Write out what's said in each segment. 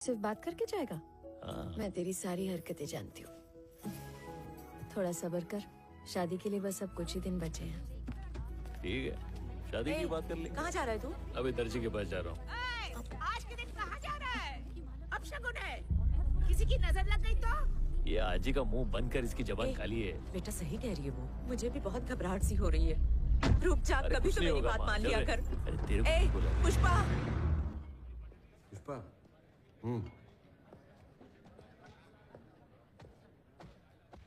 सिर्फ बात करके जाएगा? हाँ। मैं तेरी सारी हरकतें जानती हूँ। थोड़ा सब्र कर, शादी के लिए बस अब कुछ ही दिन बचे हैं। ठीक है, शादी की बात कर ले। कहाँ जा रहा है तू? अभी दर्जी के पास जा रहा हूँ। आज के दिन कहाँ जा रहा है? अब शगुन है, किसी की नजर लग गई तो? ये आजी का मुंह बंद कर, इसकी जबान खाली है। बेटा सही कह रही है वो, मुझे भी बहुत घबराहट सी हो रही है। रुक जा, अरे कभी कुछ तो नहीं मेरी होगा, बात माँ, मान चल लिया रे। कर। अरे तेरे को ए, नहीं बोला। पुष्पा। पुष्पा।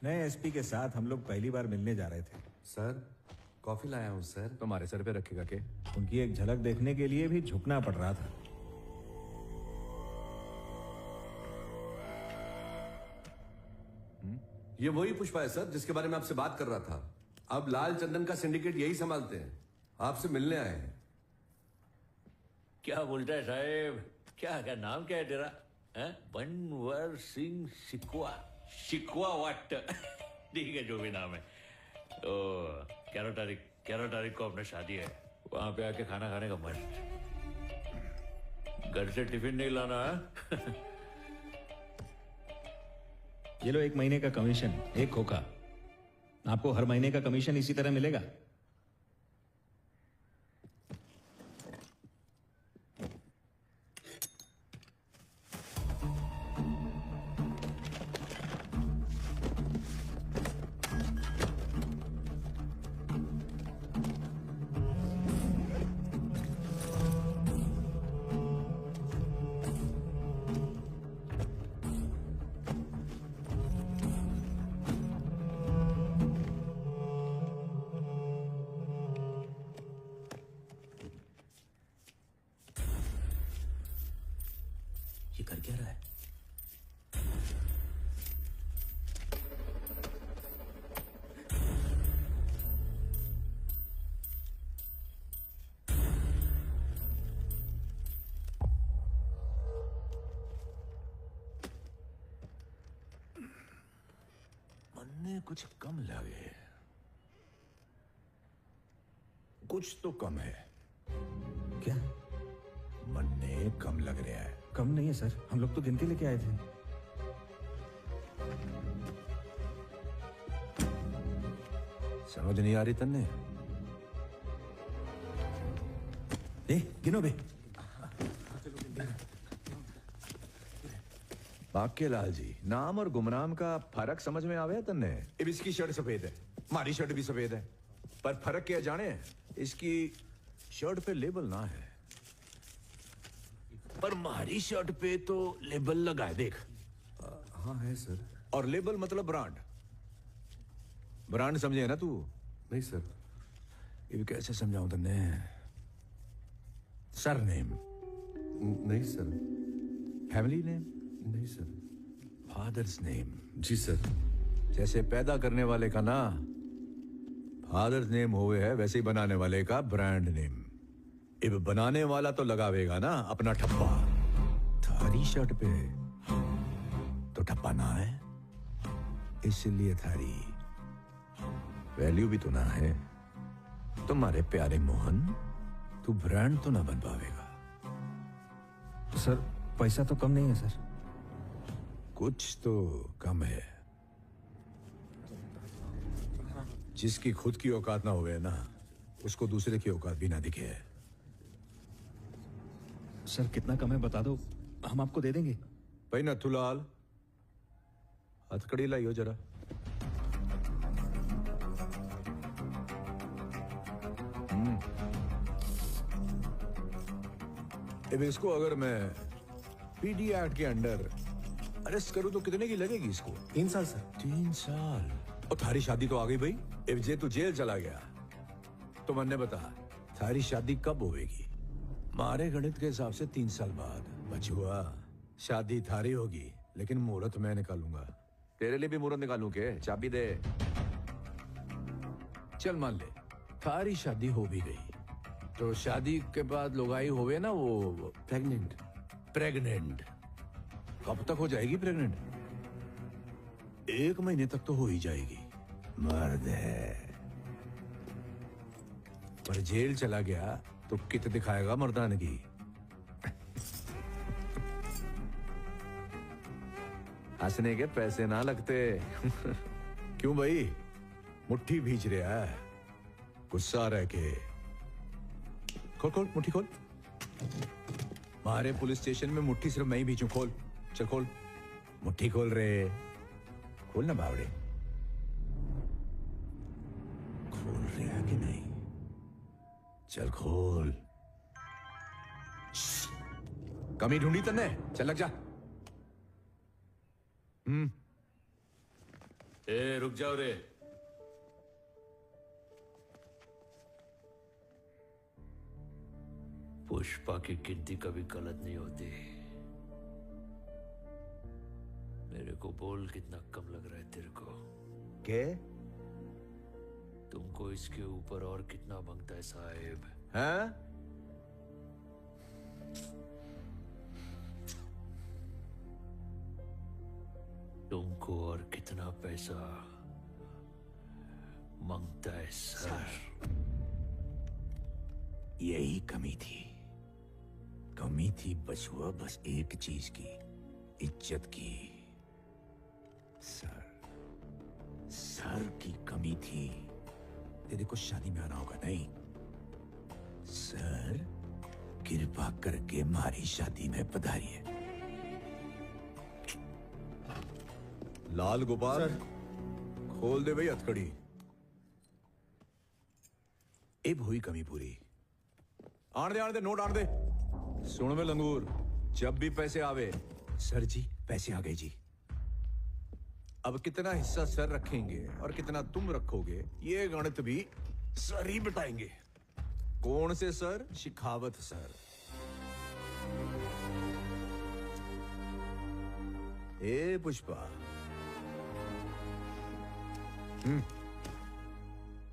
नए एसपी के साथ हम लोग पहली बार मिलने जा रहे थे। सर, कॉफी लाया हूँ सर। तुम्हारे सर पे रखेगा के? उनकी एक झलक देखने के लिए भी झुकना पड़ रहा था। ये वही पुष्पा है सर जिसके बारे में आपसे बात कर रहा था। अब लाल चंदन का सिंडिकेट यही संभालते हैं। आपसे मिलने आए हैं। क्या बोलता है साहेब? क्या नाम क्या है तेरा? बनवर सिंह शिकवा। शिकवा वाट। ठीक है, जो भी नाम है। तो 11 तारीख को अपना शादी है। वहां पे आके खाना खाने का मस्त। घर से टिफिन नहीं लाना है? ये लो 1 महीने का कमीशन, 1 खोखा। आपको हर महीने का कमीशन इसी तरह मिलेगा। ये कर क्या रहा है? मन्ने कुछ कम लगे। कुछ तो कम है। क्या? मन्ने कम लग रहा है। कम नहीं है सर, हम लोग तो गिनती लेके आए थे। समझ नहीं आ रही तन्ने? गिनो बे। बाके लाल जी, नाम और गुमनाम का फर्क समझ में आवे तन्ने? अब इसकी शर्ट सफेद है, हमारी शर्ट भी सफेद है, पर फर्क क्या जाने? इसकी शर्ट पे लेबल ना है, पर हमारी शर्ट पे तो लेबल लगा है, देख। हाँ है सर। और लेबल मतलब ब्रांड। ब्रांड समझे ना तू? नहीं सर। ये कैसे समझाऊं तन्ने? सरनेम? नहीं सर। Family name? नहीं सर। Father's name? जी सर। जैसे पैदा करने वाले का ना फादर्स नेम हुए है, वैसे ही बनाने वाले का ब्रांड नेम। अब बनाने वाला तो लगावेगा ना अपना ठप्पा। थारी शर्ट पे तो ठप्पा ना है, इसलिए थारी वैल्यू भी तो ना है। तुम्हारे प्यारे मोहन, तू ब्रांड तो ना बन पावेगा। सर पैसा तो कम नहीं है सर। कुछ तो कम है। जिसकी खुद की औकात ना हुए ना, उसको दूसरे की औकात भी ना दिखे। सर कितना कम है बता दो, हम आपको दे देंगे। भाई नथुलाल, हथकड़ी लाइयो जरा। अब इसको अगर मैं पीडी एक्ट के अंडर अरेस्ट करूं तो कितने की लगेगी इसको? 3 साल सर। 3 साल? और थारी शादी तो आ गई भाई। अब जे तू जेल चला गया तो मन्ने बता, थारी शादी कब होगी? मारे गणित के हिसाब से 3 साल बाद। बचुआ, शादी थारी होगी लेकिन मुहूर्त मैं निकालूंगा। तेरे लिए भी मुहूर्त निकालूं के? चाबी दे। चल मान ले थारी शादी हो भी गई, तो शादी के बाद लोगाई होवे ना वो प्रेग्नेंट। कब तक हो जाएगी प्रेग्नेंट? 1 महीने तक तो हो ही जाएगी। मर्द है, पर जेल चला गया तो कित दिखाएगा मर्दानगी। हंसने के पैसे ना लगते। क्यों भाई, मुट्ठी भींच रहा है? गुस्सा रह के खोल खोल मुट्ठी खोल। हमारे पुलिस स्टेशन में मुट्ठी सिर्फ मैं ही भींचूं। खोल, चल खोल, मुट्ठी खोल रे, खोल ना बावड़े। खोल रहे हैं कि नहीं? चल खोल। कमी ढूंढी तन्ने, चल लग जा। ए रुक जाओ रे। पुष्पा की गिनती कभी गलत नहीं होती। मेरे को बोल कितना कम लग रहा है तेरे को? के? तुमको इसके ऊपर और कितना बनता है साहेब? हैं? तुमको और कितना पैसा मांगता है सर? यही कमी थी। कमी थी बचुआ बस एक चीज की, इज्जत की। सर, सर की कमी थी। तेरे को शादी में आना होगा नहीं? सर, कृपा करके हमारी शादी में पधारिए। लाल गोपाल, खोल दे भाई हथकड़ी। अब हुई कमी पूरी। आण दे, नोट आण दे। सुन में लंगूर, जब भी पैसे आवे, सर जी पैसे आ गए जी। अब कितना हिस्सा सर रखेंगे और कितना तुम रखोगे, ये गणित भी सर ही बताएंगे। कौन से सर? शिखावत सर। ए पुष्पा,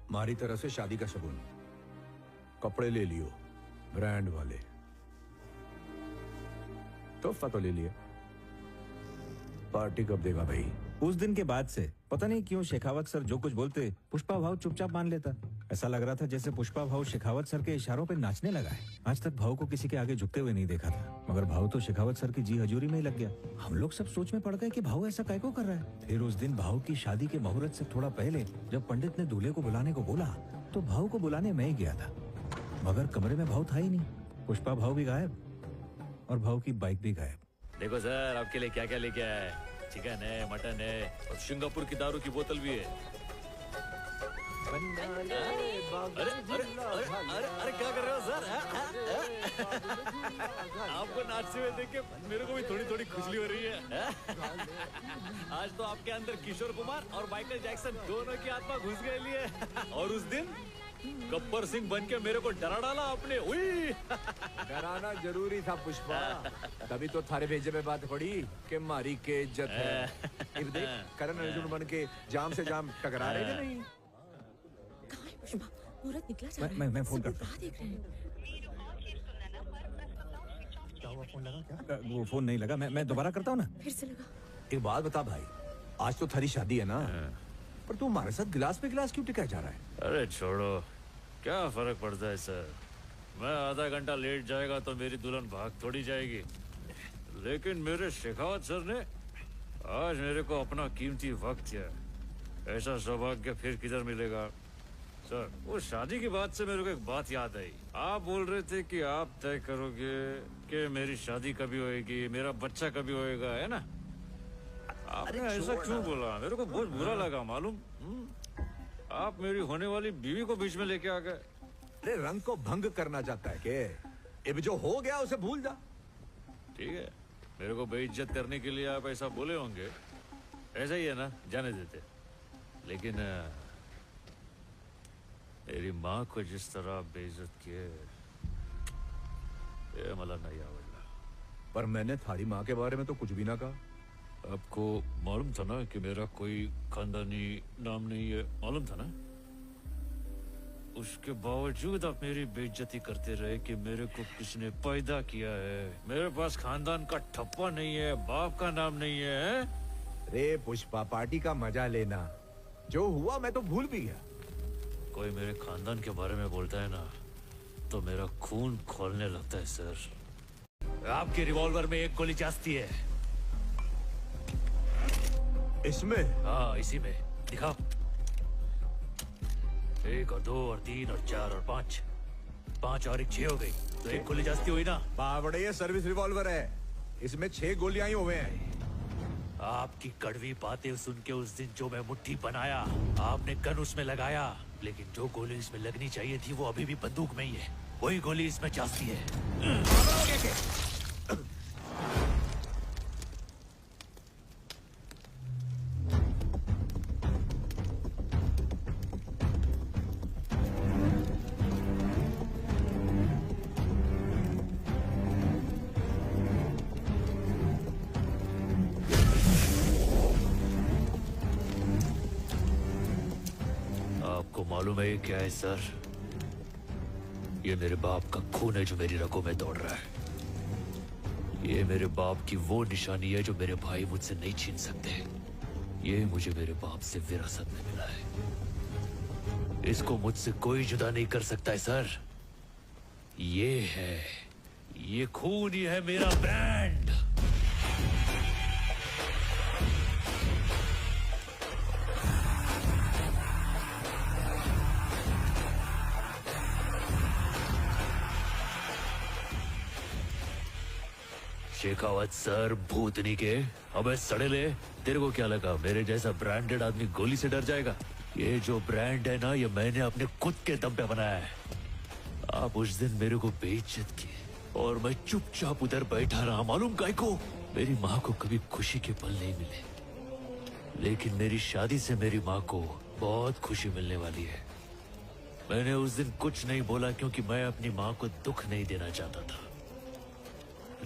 हमारी तरफ से शादी का शगुन। कपड़े ले लियो, ब्रांड वाले। तोहफा तो ले लिया। पार्टी कब देगा भाई? उस दिन के बाद से पता नहीं क्यों शेखावत सर जो कुछ बोलते पुष्पा भाव चुपचाप मान लेता। ऐसा लग रहा था जैसे पुष्पा भाव शेखावत सर के इशारों पे नाचने लगा है। आज तक भाव को किसी के आगे झुकते हुए नहीं देखा था, मगर भाव तो शेखावत सर की जी हजूरी में ही लग गया। हम लोग सब सोच में पड़ गए कि भाव ऐसा कैको कर रहा है। फिर उस दिन भाव की शादी के मुहूर्त से थोड़ा पहले जब पंडित ने दूल्हे को बुलाने को बोला तो भाव को बुलाने मैं ही गया था, मगर कमरे में भाव था ही नहीं। पुष्पा भाव भी गायब और भाव की बाइक भी गायब। देखो सर, आपके लिए क्या क्या लेके आया है। चिकन है, मटन है और सिंगापुर की दारू की बोतल भी है। अरे अरे अरे अरे अरे क्या कर रहे हो सर? आपको नाचते हुए देख के मेरे को भी थोड़ी थोड़ी खुजली हो रही है। आज तो आपके अंदर किशोर कुमार और माइकल जैक्सन दोनों की आत्मा घुस गई है। और उस दिन गब्बर सिंह बन के मेरे को डरा डाला आपने। उई! डराना जरूरी था पुष्पा, तभी तो थारे भेजे में बात पड़ी कि मारी के इज्जत है। इब देख, करण अर्जुन बन के जाम से जाम टकरा रहे थे नहीं। कहाँ है पुष्पा? मुहूर्त निकला जा रहा है। मैं फोन सब करता हूँ। राह देख रहे हैं। वो फोन नहीं लगा। मैं दोबारा करता हूँ ना। फिर से लगा। एक बात बता भाई, आज तो थारी शादी है ना, पर तू हमारे साथ गिलास पे गिलास क्यों टिका जा रहा है? अरे छोड़ो, क्या फर्क पड़ता है सर। मैं आधा घंटा लेट जाएगा तो मेरी दुल्हन भाग थोड़ी जाएगी। लेकिन मेरे शेखावत सर ने आज मेरे को अपना कीमती वक्त दिया। ऐसा सौभाग्य फिर किधर मिलेगा सर। वो शादी की बात से मेरे को एक बात याद आई। आप बोल रहे थे कि आप तय करोगे कि मेरी शादी कभी होएगी, मेरा बच्चा कभी होएगा, है ना? आपने ऐसा क्यों बोला? मेरे को बहुत बुरा लगा मालूम। आप मेरी होने वाली बीवी को बीच में लेके आ गए। अरे रंग को भंग करना चाहता है के? अब जो हो गया उसे भूल जा। ठीक है, मेरे को बेइज्जत करने के लिए आप ऐसा बोले होंगे। ऐसा ही है ना, जाने देते। लेकिन मेरी माँ को जिस तरह आप बेइज्जत किए, ये मला नहीं आवड़ला। पर मैंने थारी माँ के बारे में तो कुछ भी ना कहा। आपको मालूम था ना कि मेरा कोई खानदानी नाम नहीं है, मालूम था ना? उसके बावजूद आप मेरी बेइज्जती करते रहे कि मेरे को किसने पैदा किया है। मेरे पास खानदान का ठप्पा नहीं है, बाप का नाम नहीं है। रे पुष्पा, पार्टी का मजा लेना। जो हुआ मैं तो भूल भी गया। कोई मेरे खानदान के बारे में बोलता है ना तो मेरा खून खोलने लगता है सर। आपके रिवॉल्वर में एक गोली जाती है। इसमें हाँ इसी में दिखा। 1 और 2 और 3 और 4 और 5, 5 और 1 6 हो गई, तो एक गोली जास्ती हुई ना। बावड़े, ये सर्विस रिवॉल्वर है, इसमें 6 गोलियां ही हुए हैं। आपकी कड़वी बातें सुन के उस दिन जो मैं मुट्ठी बनाया, आपने गन उसमें लगाया, लेकिन जो गोली इसमें लगनी चाहिए थी वो अभी भी बंदूक में ही है। वही गोली इसमें जाती है। आपको मालूम है ये क्या है सर? ये मेरे बाप का खून है जो मेरी रगों में दौड़ रहा है। ये मेरे बाप की वो निशानी है जो मेरे भाई मुझसे नहीं छीन सकते। ये मुझे मेरे बाप से विरासत में मिला है। इसको मुझसे कोई जुदा नहीं कर सकता है सर। ये खून ही है मेरा ब्रांड। शेखावत सर, भूतनी के। अबे सड़ेले, तेरे को क्या लगा मेरे जैसा ब्रांडेड आदमी गोली से डर जाएगा? ये जो ब्रांड है ना, ये मैंने अपने खुद के दम पे बनाया है। आप उस दिन मेरे को बेइज्जत किए और मैं चुपचाप उधर बैठा रहा। मालूम काय को? मेरी माँ को कभी खुशी के पल नहीं मिले, लेकिन मेरी शादी से मेरी माँ को बहुत खुशी मिलने वाली है। मैंने उस दिन कुछ नहीं बोला क्योंकि मैं अपनी माँ को दुख नहीं देना चाहता था,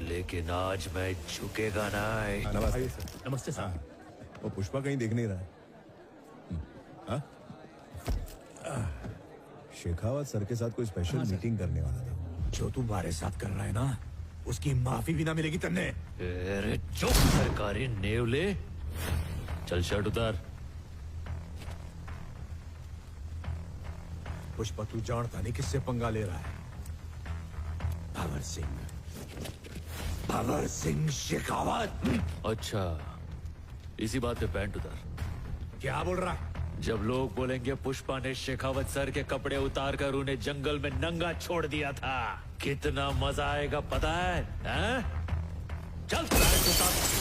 लेकिन आज मैं झुकेगा ना। नमस्ते सर। नमस्ते सर। वो पुष्पा कहीं दिख नहीं रहा है। शेखावत सर के साथ कोई स्पेशल मीटिंग करने वाला था। जो तुम्हारे साथ कर रहा है ना, उसकी माफी भी ना मिलेगी तन्ने। अरे चुप सरकारी नेवले। चल शर्ट उतार। पुष्पा, तू जानता नहीं किससे पंगा ले रहा है। भंवर सिंह शेखावत। अच्छा, इसी बात पे पैंट उतार। क्या बोल रहा है? जब लोग बोलेंगे पुष्पा ने शेखावत सर के कपड़े उतार कर उन्हें जंगल में नंगा छोड़ दिया था, कितना मजा आएगा पता है? चल पैंट उतार।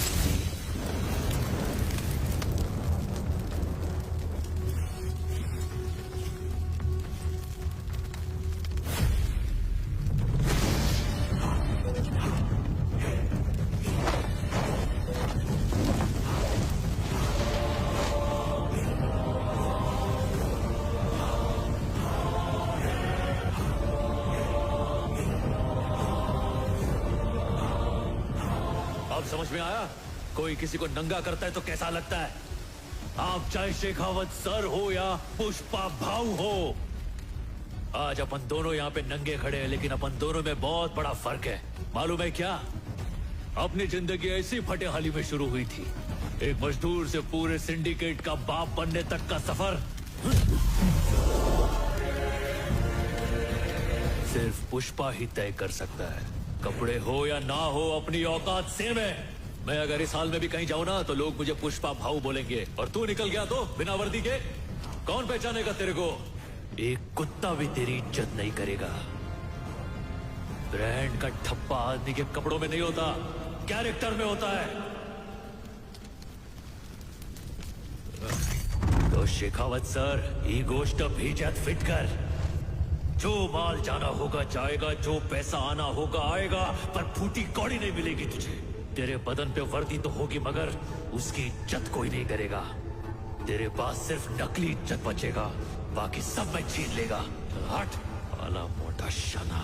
समझ में आया? कोई किसी को नंगा करता है तो कैसा लगता है? आप चाहे शेखावत सर हो या पुष्पा भाऊ हो, आज अपन दोनों यहाँ पे नंगे खड़े हैं, लेकिन अपन दोनों में बहुत बड़ा फर्क है। मालूम है क्या? अपनी जिंदगी ऐसी फटेहाली में शुरू हुई थी, एक मजदूर से पूरे सिंडिकेट का बाप बनने तक का सफर सिर्फ पुष्पा ही तय कर सकता है। कपड़े हो या ना हो, अपनी औकात सेम है। मैं अगर इस हाल में भी कहीं जाऊं ना तो लोग मुझे पुष्पा भाऊ बोलेंगे, और तू निकल गया तो बिना वर्दी के कौन पहचानेगा तेरे को? एक कुत्ता भी तेरी इज्जत नहीं करेगा। ब्रांड का ठप्पा आदमी के कपड़ों में नहीं होता, कैरेक्टर में होता है। तो शेखावत सर, ही गोष्ट भीजत फिट कर। जो माल जाना होगा जाएगा, जो पैसा आना होगा आएगा, पर फूटी कौड़ी नहीं मिलेगी तुझे। तेरे बदन पे वर्दी तो होगी, मगर उसकी इज्जत कोई नहीं करेगा। तेरे पास सिर्फ नकली इज्जत बचेगा, बाकी सब मैं छीन लेगा। हट वाला मोटा शना।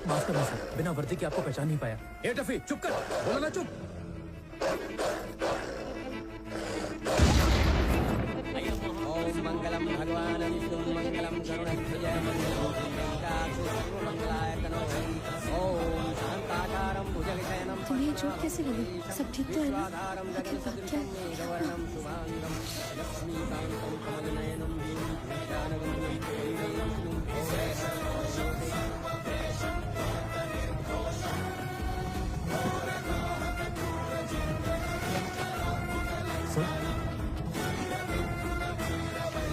माफ करना सर, बिना वर्दी के आपको पहचान नहीं पाया। ए टफी चुप कर, बोला ना चुप। ओम मंगलम भगवान विष्णु मंगलम गरुड़ध्वज मंगलाय तनोहरि ओम शांताकारं भुजगशयनं तुम्हें ये चोट कैसे लगी? सब ठीक तो है ना? आखिर बात क्या वर्णं शुभांगं लक्ष्मीकान्तं कमलनयनं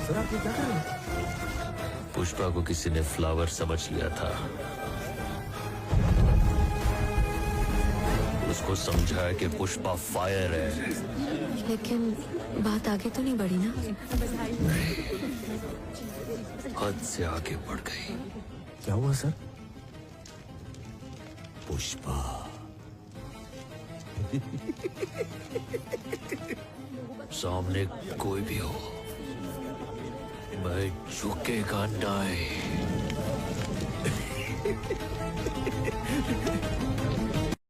सर आप ये क्या कर रहे हैं? पुष्पा को किसी ने फ्लावर समझ लिया था, उसको समझाया कि पुष्पा फायर है। लेकिन बात आगे तो नहीं बढ़ी ना? हद से आगे बढ़ गई। क्या हुआ सर? पुष्पा सामने कोई भी हो, मैं झुकेगा नहीं।